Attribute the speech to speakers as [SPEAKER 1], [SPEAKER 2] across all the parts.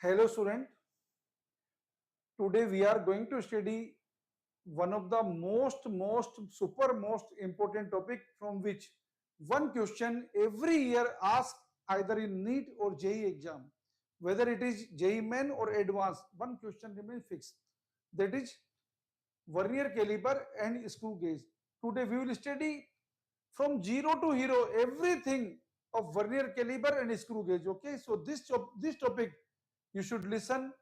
[SPEAKER 1] Hello student, today we are going to study one of the most important topic from which one question every year asked either in NEET or JEE exam. Whether it is JEE main or advanced, one question remains fixed. That is Vernier caliper and screw gauge. Today we will study from zero to hero everything of Vernier caliper and screw gauge. Okay, so this topic you should listen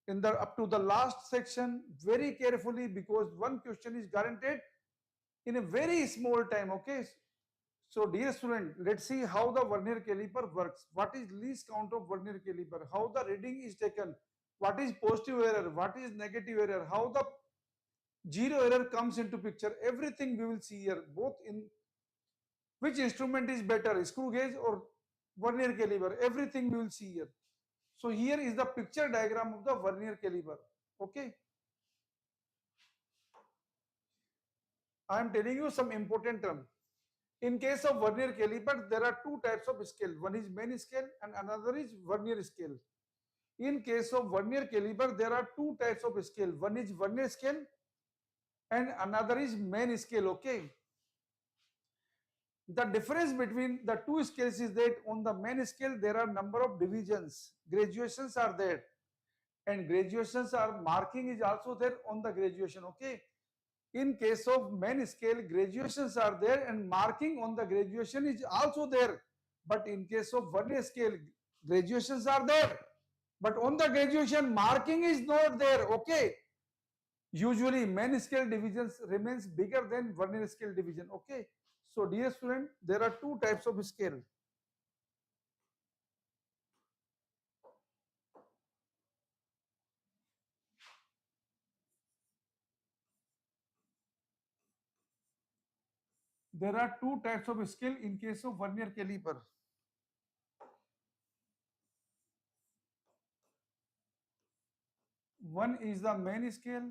[SPEAKER 1] in the up to the last section very carefully, because one question is guaranteed in a very small time. Okay, so dear student, let's see how the Vernier caliper works. What is least count of Vernier caliper? How the reading is taken? What is positive error? What is negative error? How the zero error comes into picture? Everything we will see here. Both in which instrument is better, screw gauge or Vernier caliper? Everything we will see here. So here is the picture diagram of the Vernier caliper. Okay. I am telling you some important term. In case of Vernier caliper, there are two types of scale. One is main scale and another is Vernier scale. In case of Vernier caliper, there are two types of scale. One is Vernier scale and another is main scale. Okay. The difference between the two scales is that on the main scale, there are number of divisions. Graduations are there. And graduations are marking is also there on the graduation. Okay. In case of main scale, graduations are there and marking on the graduation is also there. But in case of Vernier scale, graduations are there, but on the graduation marking is not there. Okay. Usually main scale divisions remains bigger than Vernier scale division. Okay. So dear student, there are two types of scale. There are two types of scale in case of Vernier caliper. One is the main scale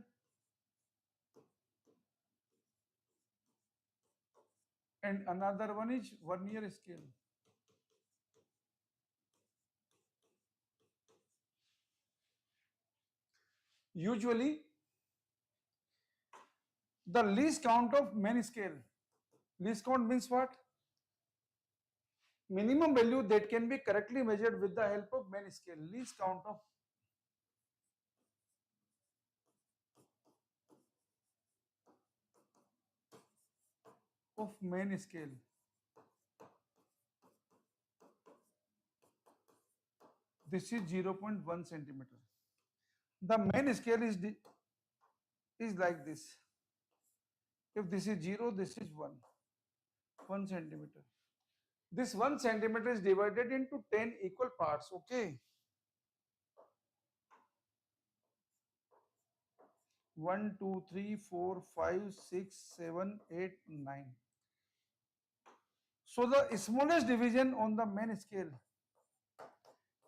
[SPEAKER 1] and another one is Vernier scale. Usually the least count of main scale. Least count means what? Minimum value that can be correctly measured with the help of main scale. Least count of main scale. This is 0.1 centimeter. The main scale is like this. If this is 0, this is 1 centimeter. This 1 centimeter is divided into 10 equal parts. Okay. 1, 2, 3, 4, 5, 6, 7, 8, 9. So the smallest division on the main scale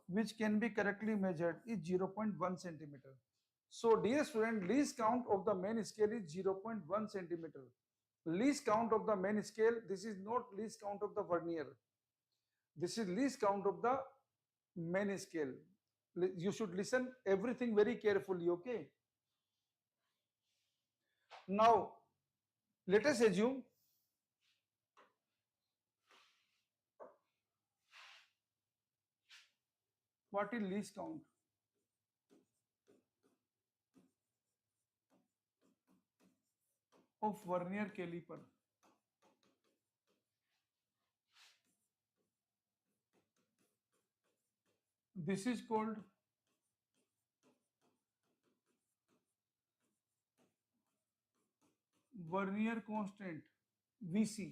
[SPEAKER 1] which can be correctly measured is 0.1 centimeter. So dear student, least count of the main scale is 0.1 centimeter. Least count of the main scale, this is not least count of the Vernier. This is least count of the main scale. You should listen everything very carefully, okay? Now, let us assume what is least count. Of Vernier caliper. This is called Vernier constant, VC.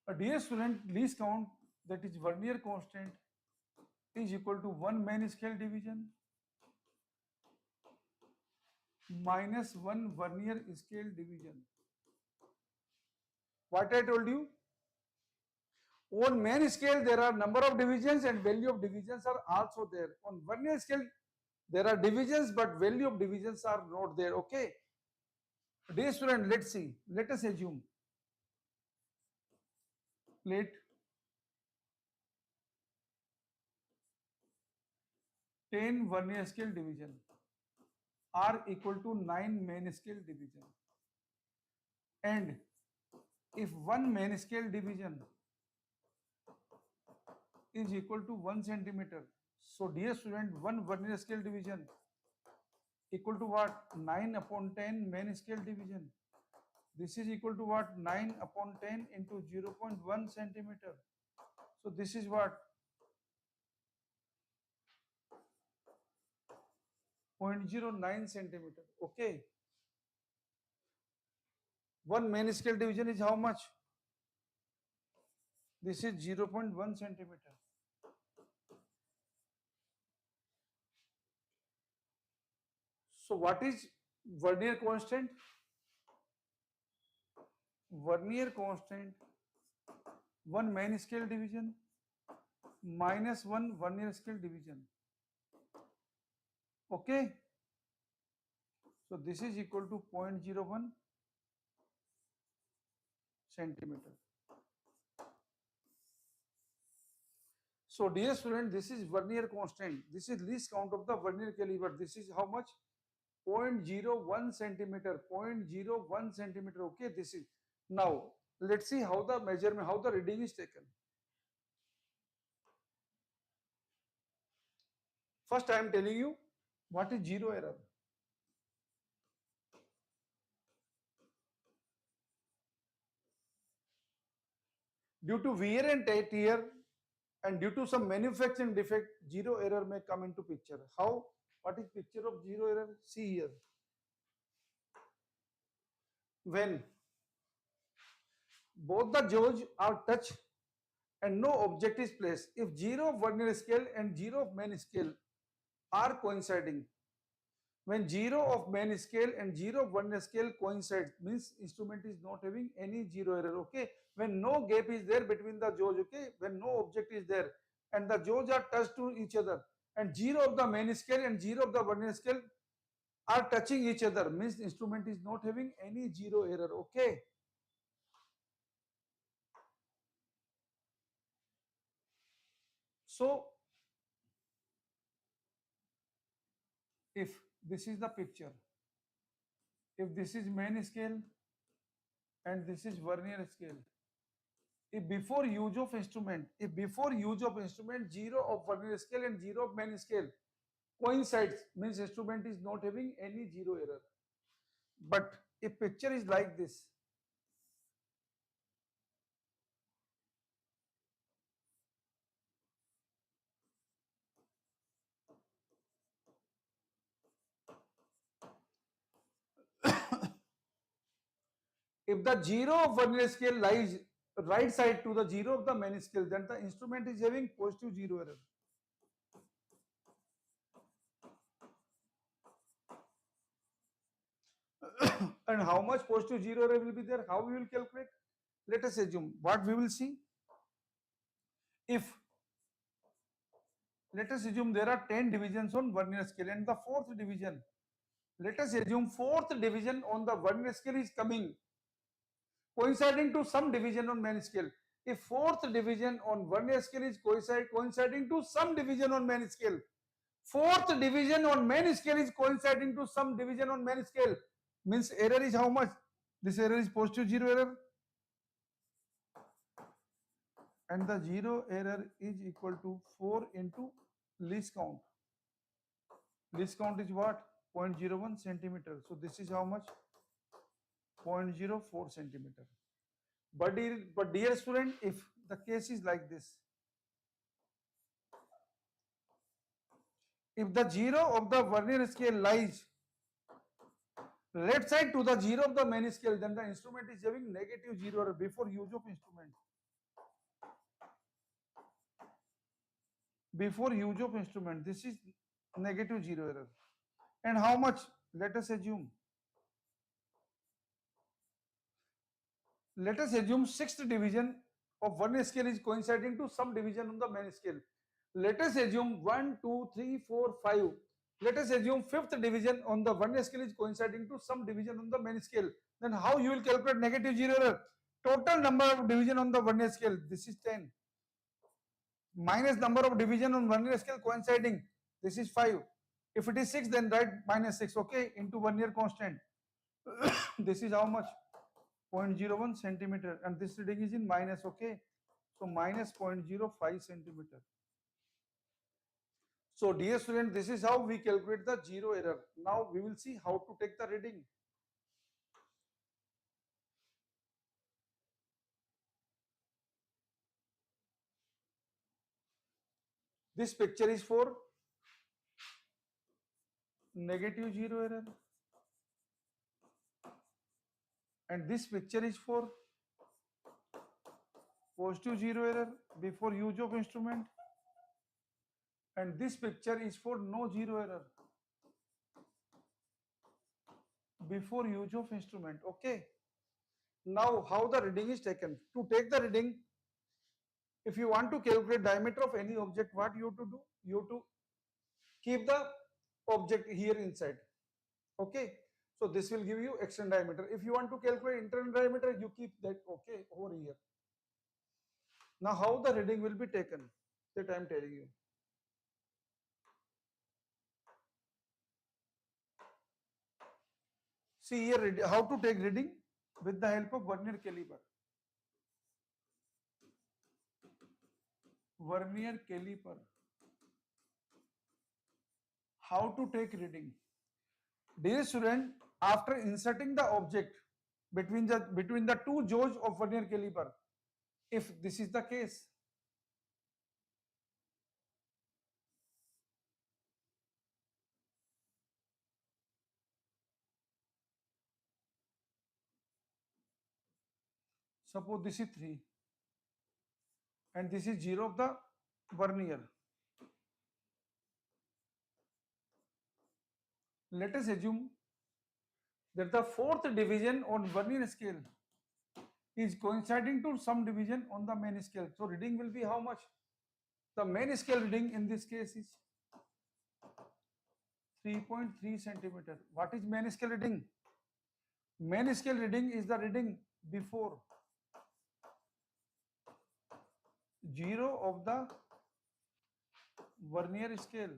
[SPEAKER 1] A dear student, least count, that is Vernier constant, is equal to 1 main scale division minus 1 Vernier scale division. What I told you? On main scale, there are number of divisions and value of divisions are also there. On Vernier scale, there are divisions, but value of divisions are not there. Okay. Dear student, let's see. Let us assume. Let 10 vernier scale division are equal to 9 main scale division. And if one main scale division is equal to 1 centimeter, so dear student, one vernier scale division equal to what? 9 upon 10 main scale division. This is equal to what? 9 upon 10 into 0.1 centimeter. So this is what? 0.09 centimeter. Okay. One main scale division is how much? This is 0.1 centimeter. So what is Vernier constant? Vernier constant, one main scale division minus one vernier scale division. Okay. So this is equal to 0.01 centimeter. So dear student, this is Vernier constant. This is least count of the Vernier caliber. This is how much? 0.01 centimeter. 0.01 centimeter. Okay, this is. Now let's see how the measurement, how the reading is taken. First I am telling you what is zero error. Due to wear and tear and due to some manufacturing defect, zero error may come into picture. How? What is picture of zero error? See here. When both the jaws are touched and no object is placed, if zero of vernier scale and zero of main scale are coinciding, when zero of main scale and zero of vernier scale coincides, means instrument is not having any zero error. Okay, when no gap is there between the jaws, okay, when no object is there and the jaws are touched to each other and zero of the main scale and zero of the vernier scale are touching each other, means instrument is not having any zero error. Okay. So if this is the picture, if this is main scale and this is vernier scale, if before use of instrument, zero of vernier scale and zero of main scale coincides, means instrument is not having any zero error. But if picture is like this, if the zero of vernier scale lies right side to the zero of the main scale, then the instrument is having positive zero error. And how much positive zero error will be there? How we will calculate? Let us assume what we will see. If let us assume there are 10 divisions on vernier scale and the fourth division, let us assume fourth division on the vernier scale is coming coinciding to some division on main scale. If fourth division on vernier scale is coinciding to some division on main scale, fourth division on main scale is coinciding to some division on main scale, means error is how much? This error is positive zero error, and the zero error is equal to 4 into least count. Least count is what? 0.01 centimeter. So this is how much? 0.04 centimeter. But dear student, if the case is like this, if the zero of the vernier scale lies left side to the zero of the main scale, then the instrument is having negative zero error before use of instrument. Before use of instrument, this is negative zero error. And how much? Let us assume. Let us assume sixth division of vernier scale is coinciding to some division on the main scale. Let us assume 1, 2, 3, 4, 5. Let us assume fifth division on the vernier scale is coinciding to some division on the main scale. Then how you will calculate negative zero error? Total number of division on the vernier scale, this is 10. Minus number of division on vernier scale coinciding, This is 5. If it is 6, then write minus 6, okay, into Vernier constant. This is how much? 0.01 centimeter, and this reading is in minus, okay. So minus 0.05 centimeter. So dear student, this is how we calculate the zero error. Now we will see how to take the reading. This picture is for negative zero error, and this picture is for positive zero error before use of instrument, and this picture is for no zero error before use of instrument, okay. Now how the reading is taken? To take the reading, if you want to calculate diameter of any object, what you have to do? You have to keep the object here inside, okay. So this will give you external diameter. If you want to calculate internal diameter, you keep that, okay, over here. Now how the reading will be taken, that I am telling you. See here how to take reading with the help of Vernier caliper. Vernier caliper. How to take reading? Dear student, after inserting the object between the two jaws of Vernier caliper, if this is the case, suppose this is 3 and this is 0 of the Vernier. Let us assume that the fourth division on Vernier scale is coinciding to some division on the main scale. So reading will be how much? The main scale reading in this case is 3.3 centimeter. What is main scale reading? Main scale reading is the reading before 0 of the Vernier scale.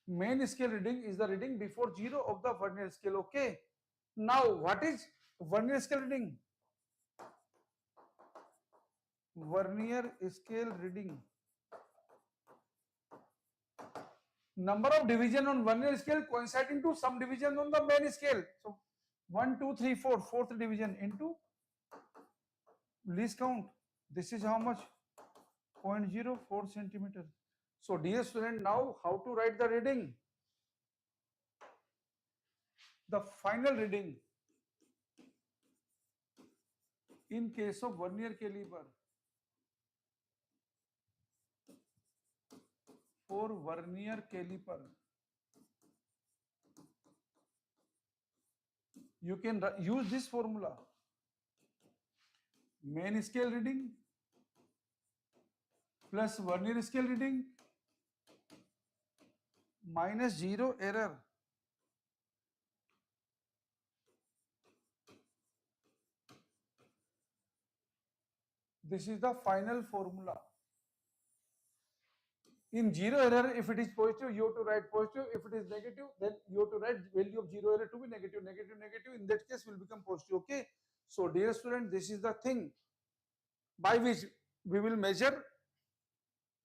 [SPEAKER 1] Main scale reading is the reading before 0 of the Vernier scale, okay. Now what is Vernier scale reading? Vernier scale reading. Number of division on Vernier scale coinciding to some division on the main scale. So 1, 2, 3, 4, fourth division into least count. This is how much? 0.04 centimeter. So dear student, now how to write the reading? The final reading in case of Vernier caliper, for Vernier caliper, you can use this formula. Main scale reading plus Vernier scale reading minus 0 error This is the final formula. In zero error, if it is positive, you have to write positive. If it is negative, then you have to write value of zero error to be negative. Negative, negative, in that case will become positive. Okay. So dear student, this is the thing by which we will measure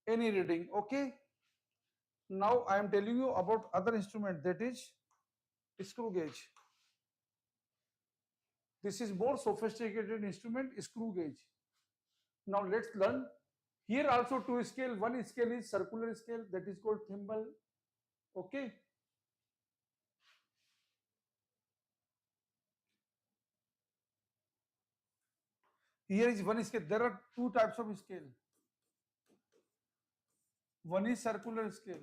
[SPEAKER 1] any reading. Okay. Now I am telling you about other instrument, that is screw gauge. This is more sophisticated instrument, screw gauge. Now let's learn. Here also two scale. One scale is circular scale, that is called thimble. Okay. Here is one scale. There are two types of scale. One is circular scale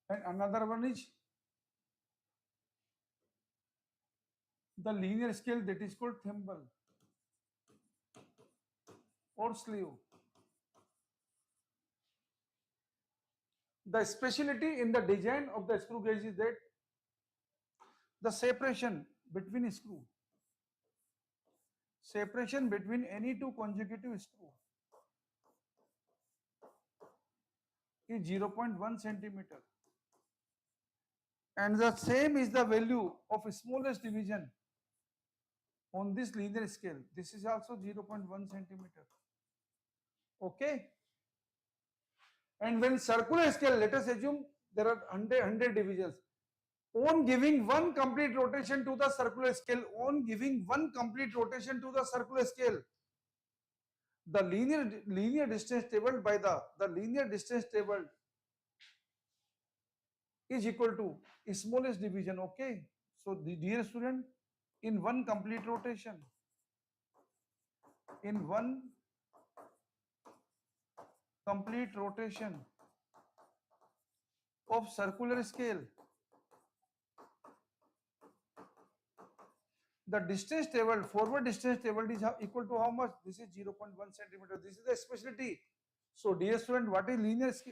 [SPEAKER 1] and another one is the linear scale, that is called thimble or sleeve. The specialty in the design of the screw gauge is that the separation between separation between any two consecutive screw is 0.1 centimeter, and the same is the value of smallest division on this linear scale. This is also 0.1 centimeter. Okay. And when circular scale, let us assume there are 100 divisions. On giving one complete rotation to the circular scale, the linear distance tabled by the linear distance table is equal to smallest division. Okay. So the dear student, in one complete rotation, in one complete rotation of circular scale, the distance table, forward distance table is equal to how much? This is 0.1 centimeter. This is the specialty. So dear student, what is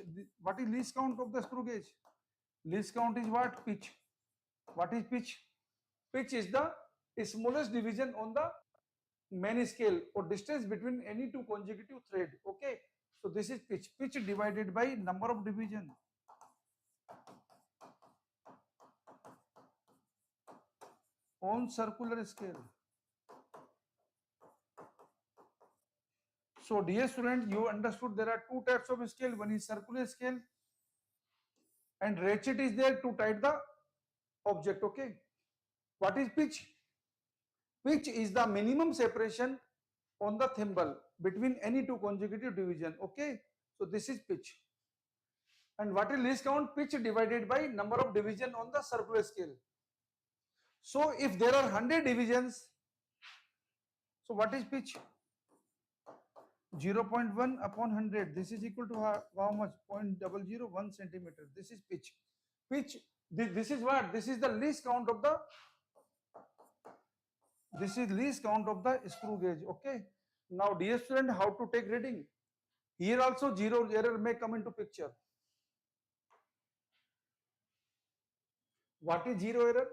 [SPEAKER 1] what is least count of the screw gauge? Least count is what? Pitch. What is pitch? Pitch is the smallest division on the main scale or distance between any two consecutive thread. Okay. So this is pitch. Pitch divided by number of division on circular scale. So dear student, you understood there are two types of scale. One is circular scale and ratchet is there to tight the object. Okay. What is pitch? Pitch is the minimum separation on the thimble between any two consecutive division. Okay. So this is pitch. And what is least count? Pitch divided by number of division on the circular scale. So if there are 100 divisions, so what is pitch? 0.1 upon 100. This is equal to how much? 0.001 centimeter. This is pitch. Pitch. This is what? This is the least count of the. This is least count of the screw gauge. Okay. Now, dear student, how to take reading? Here also zero error may come into picture. What is zero error?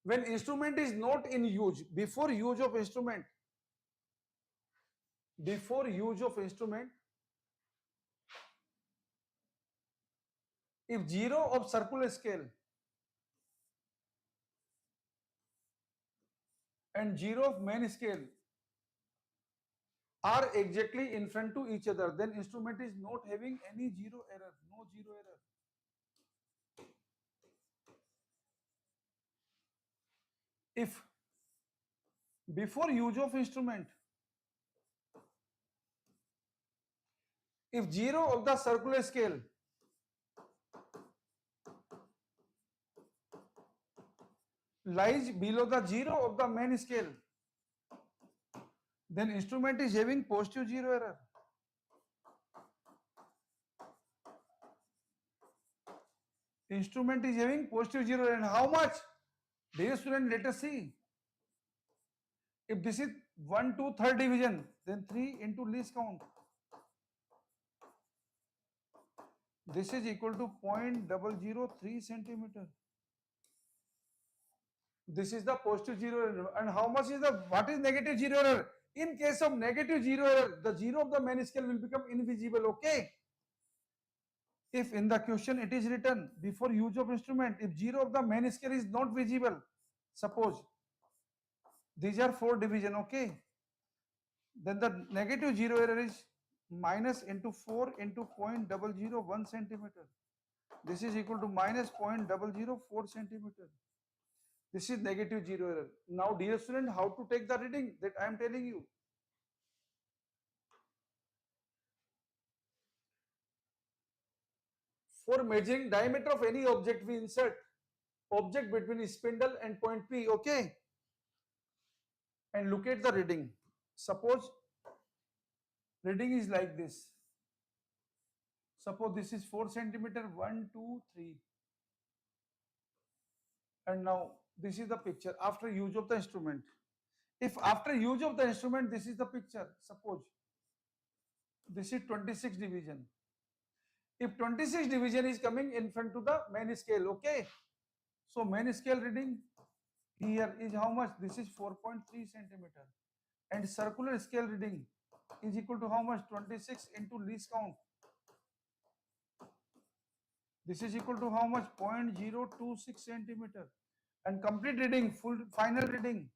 [SPEAKER 1] When instrument is not in use, before use of instrument, if zero of circular scale and zero of main scale are exactly in front to each other, then instrument is not having any zero error, no zero error. If before use of instrument, if zero of the circular scale lies below the zero of the main scale, then instrument is having positive zero error. Instrument is having positive zero error. And how much? Dear student, let us see. If this is 1, 2, third division, then 3 into least count. This is equal to 0.003 centimeter. This is the positive zero error. And how much is what is negative zero error? In case of negative zero error, the zero of the main scale will become invisible. Okay. If in the question it is written before use of instrument, if zero of the main scale is not visible, suppose these are 4 division. Okay. Then the negative zero error is minus into 4 into 0.001 centimeter. This is equal to minus 0.004 centimeter. This is negative zero error. Now, dear student, how to take the reading that I am telling you? For measuring diameter of any object, we insert object between spindle and point P. Okay. And look at the reading. Suppose reading is like this. Suppose this is 4 centimeter, 1, 2, 3. And now this is the picture after use of the instrument. If after use of the instrument, this is the picture. Suppose this is 26 division. If 26 division is coming in front to the main scale, okay. So main scale reading here is how much? This is 4.3 centimeter. and circular scale reading is equal to how much? 26 into least count. This is equal to how much? 0.026 centimeter. And complete reading, full final reading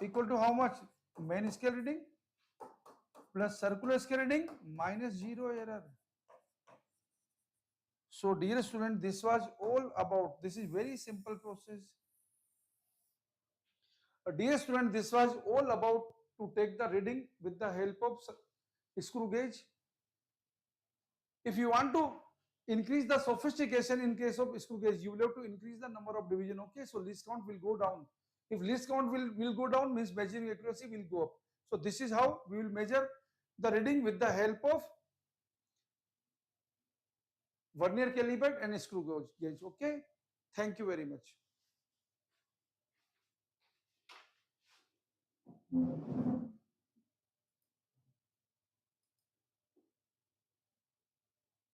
[SPEAKER 1] equal to how much? Main scale reading plus circular scale reading minus 0 error. So dear student, this was all about, this is very simple process. Dear student, this was all about to take the reading with the help of screw gauge. If you want to increase the sophistication in case of screw gauge, you will have to increase the number of division. Okay, so least count will go down. If least count will go down, means measuring accuracy will go up. So this is how we will measure the reading with the help of Vernier caliper and screw gauge. Okay, thank you very much.